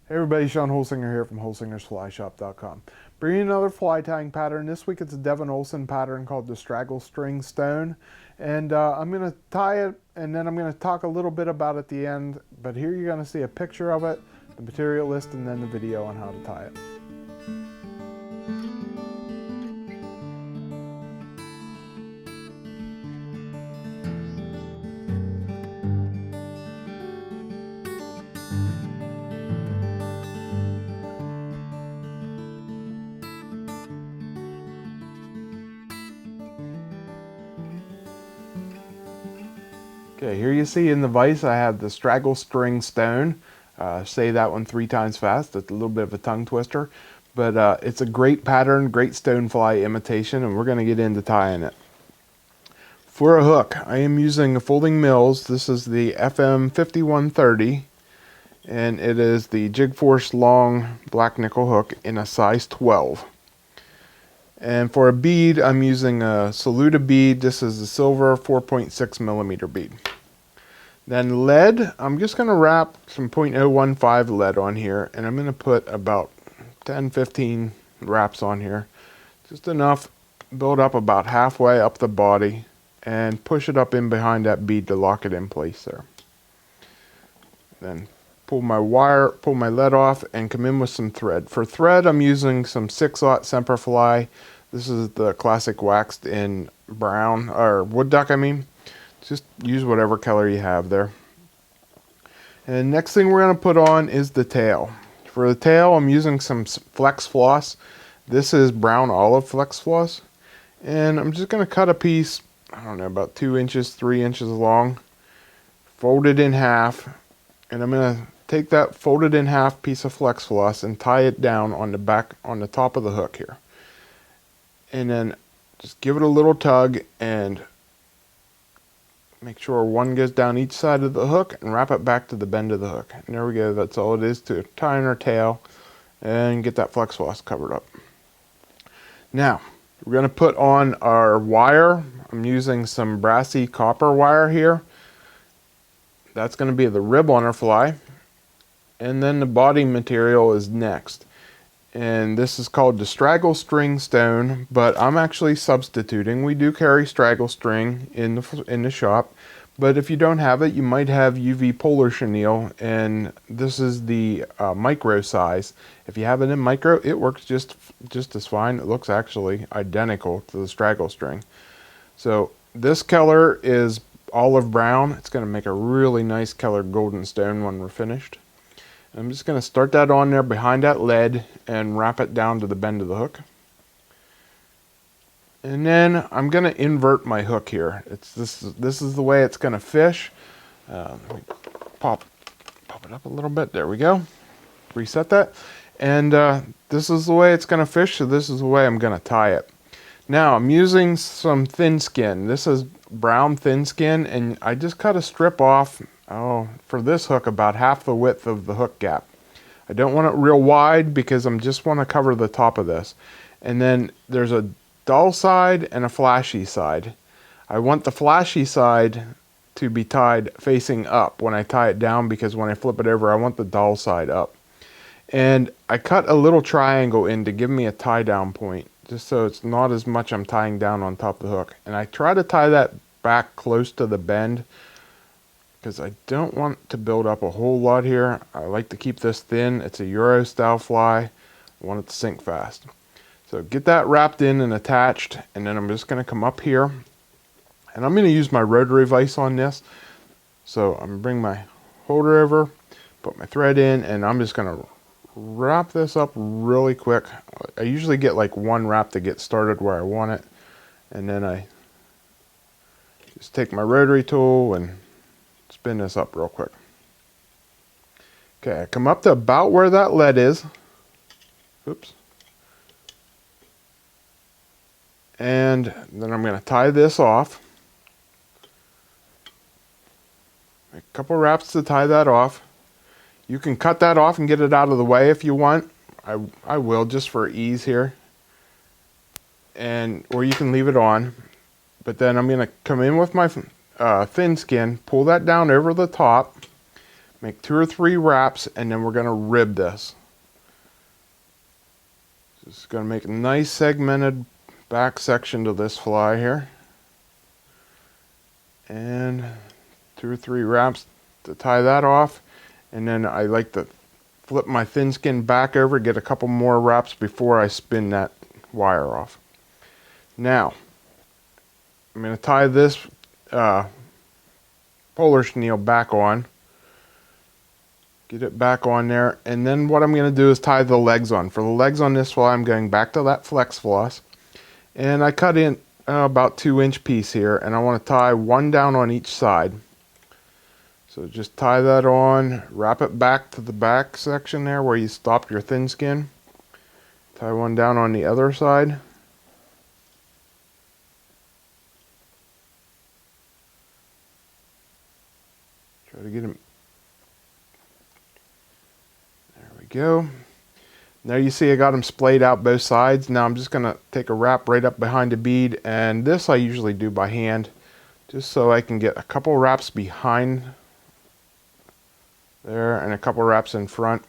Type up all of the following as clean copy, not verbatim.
Hey everybody, Sean Holsinger here from holsingersflyshop.com. Bringing another fly tying pattern. This week it's a Devon Olsen pattern called the Straggle String Stone. And I'm going to tie it and then I'm going to talk a little bit about it at the end. But here you're going to see a picture of it, the material list, and then the video on how to tie it. Okay, here you see in the vise I have the Straggle String Stone. Say that one 3 times fast. It's a little bit of a tongue twister, but it's a great pattern, great stonefly imitation, and we're going to get into tying it. For a hook, I am using a Folding Mills. This is the FM 5130, and it is the Jig Force long black nickel hook in a size 12. And for a bead, I'm using a Saluda bead. This is the silver 4.6 millimeter bead. Then lead, I'm just going to wrap some 0.015 lead on here, and I'm going to put about 10-15 wraps on here. Just enough, build up about halfway up the body, and push it up in behind that bead to lock it in place there. Then pull my lead off, and come in with some thread. For thread, I'm using some 6/0 Semperfli. This is the classic waxed in brown, or wood duck I mean. Just use whatever color you have there. And next thing we're going to put on is the tail. For the tail, I'm using some flex floss. This is brown olive flex floss. And I'm just going to cut a piece, I don't know, about 2 inches, 3 inches long. Fold it in half. And I'm going to take that folded in half piece of flex floss and tie it down on the back, on the top of the hook here. And then just give it a little tug and make sure one goes down each side of the hook and wrap it back to the bend of the hook. And there we go. That's all it is to tying our tail and get that flex floss covered up. Now, we're going to put on our wire. I'm using some Brassie copper wire here. That's going to be the rib on our fly. And then the body material is next. And this is called the Straggle String Stone, but I'm actually substituting. We do carry straggle string in the shop, but if you don't have it, you might have UV polar chenille, and this is the micro size. If you have it in micro, it works just as fine. It looks actually identical to the straggle string. So this color is olive brown. It's going to make a really nice colored golden stone when we're finished. I'm just going to start that on there behind that lead and wrap it down to the bend of the hook. And then I'm going to invert my hook here. This is the way it's going to fish. Let me pop it up a little bit. There we go. Reset that. And this is the way it's going to fish, so this is the way I'm going to tie it. Now I'm using some thin skin. This is brown thin skin, and I just cut a strip off. For this hook, about half the width of the hook gap. I don't want it real wide because I just want to cover the top of this. And then there's a dull side and a flashy side. I want the flashy side to be tied facing up when I tie it down, because when I flip it over, I want the dull side up. And I cut a little triangle in to give me a tie down point, just so it's not as much I'm tying down on top of the hook. And I try to tie that back close to the bend, because I don't want to build up a whole lot here. I like to keep this thin. It's a Euro style fly. I want it to sink fast. So get that wrapped in and attached, and then I'm just going to come up here, and I'm going to use my rotary vise on this. So I'm going to bring my holder over, put my thread in, and I'm just going to wrap this up really quick. I usually get like one wrap to get started where I want it, and then I just take my rotary tool and spin this up real quick. Okay, I come up to about where that lead is. Oops. And then I'm going to tie this off. A couple wraps to tie that off. You can cut that off and get it out of the way if you want. I will, just for ease here. Or you can leave it on. But then I'm going to come in with my thin skin, pull that down over the top, Make 2 or 3 wraps, and then we're going to rib this. Just going to make a nice segmented back section to this fly here. And 2 or 3 wraps to tie that off. And then I like to flip my thin skin back over, get a couple more wraps before I spin that wire off. Now, I'm going to tie this polar chenille back on. Get it back on there, and then what I'm going to do is tie the legs on. For the legs on this fly, I'm going back to that flex floss, and I cut in about 2-inch piece here, and I want to tie one down on each side. So just tie that on, wrap it back to the back section there where you stopped your thin skin. Tie one down on the other side. Try to get them. There we go. Now you see I got them splayed out both sides. Now I'm just going to take a wrap right up behind the bead, and this I usually do by hand, just so I can get a couple wraps behind there and a couple wraps in front.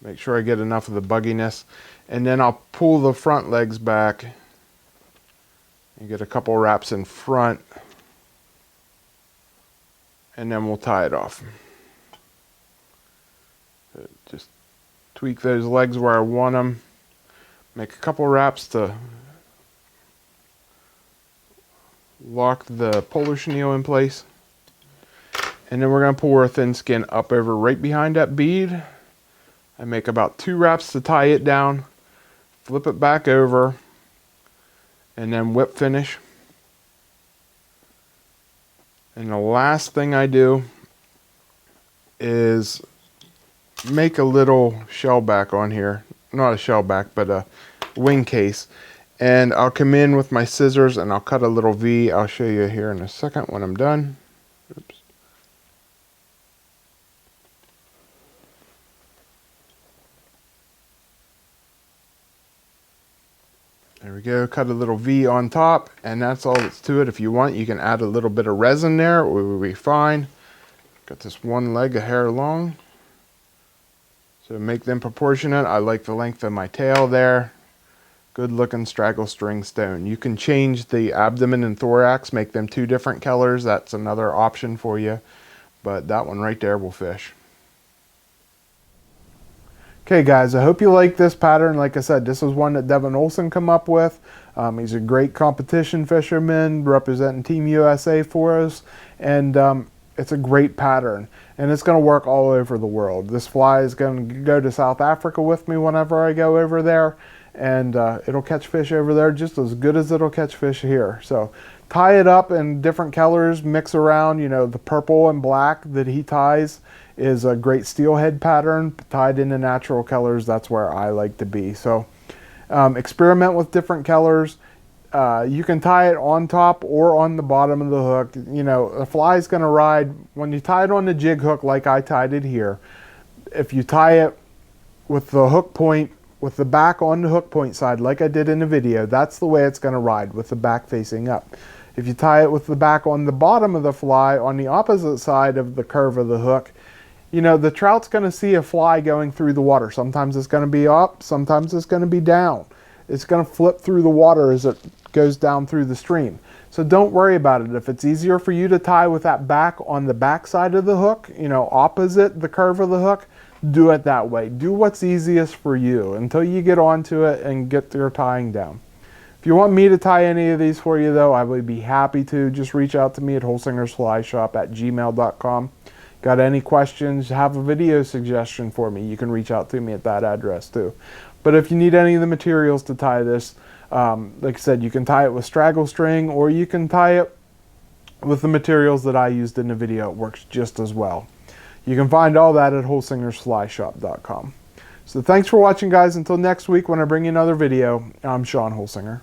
Make sure I get enough of the bugginess, and then I'll pull the front legs back and get a couple wraps in front, and then we'll tie it off. Just tweak those legs where I want them. Make a couple wraps to lock the polar chenille in place. And then we're going to pull our thin skin up over right behind that bead. I make about 2 wraps to tie it down. Flip it back over. And then whip finish. And the last thing I do is make a little shell back on here. Not a shell back, but a wing case. And I'll come in with my scissors and I'll cut a little V. I'll show you here in a second when I'm done. Oops. There we go, cut a little V on top, and that's all that's to it. If you want, you can add a little bit of resin there, it will be fine. Got this one leg a hair long. So make them proportionate. I like the length of my tail there. Good looking straggle string stone. You can change the abdomen and thorax, make them 2 different colors. That's another option for you. But that one right there will fish. Okay guys, I hope you like this pattern. Like I said, this is one that Devon Olsen come up with. He's a great competition fisherman representing Team USA for us. And it's a great pattern. And it's going to work all over the world. This fly is going to go to South Africa with me whenever I go over there. And it'll catch fish over there just as good as it'll catch fish here. So tie it up in different colors, mix around. You know, the purple and black that he ties is a great steelhead pattern, tied into natural colors. That's where I like to be. So experiment with different colors. You can tie it on top or on the bottom of the hook. You know, the fly is going to ride, when you tie it on the jig hook like I tied it here, if you tie it with the hook point, with the back on the hook point side like I did in the video, that's the way it's going to ride, with the back facing up. If you tie it with the back on the bottom of the fly on the opposite side of the curve of the hook, you know, the trout's going to see a fly going through the water. Sometimes it's going to be up, sometimes it's going to be down. It's going to flip through the water as it goes down through the stream. So don't worry about it. If it's easier for you to tie with that back on the back side of the hook, you know, opposite the curve of the hook, do it that way. Do what's easiest for you until you get onto it and get your tying down. If you want me to tie any of these for you though, I would be happy to. Just reach out to me at holsingersflyshop@gmail.com. Got any questions, have a video suggestion for me, you can reach out to me at that address too. But if you need any of the materials to tie this, like I said, you can tie it with straggle string or you can tie it with the materials that I used in the video. It works just as well. You can find all that at holsingersflyshop.com. So thanks for watching guys. Until next week when I bring you another video, I'm Sean Holsinger.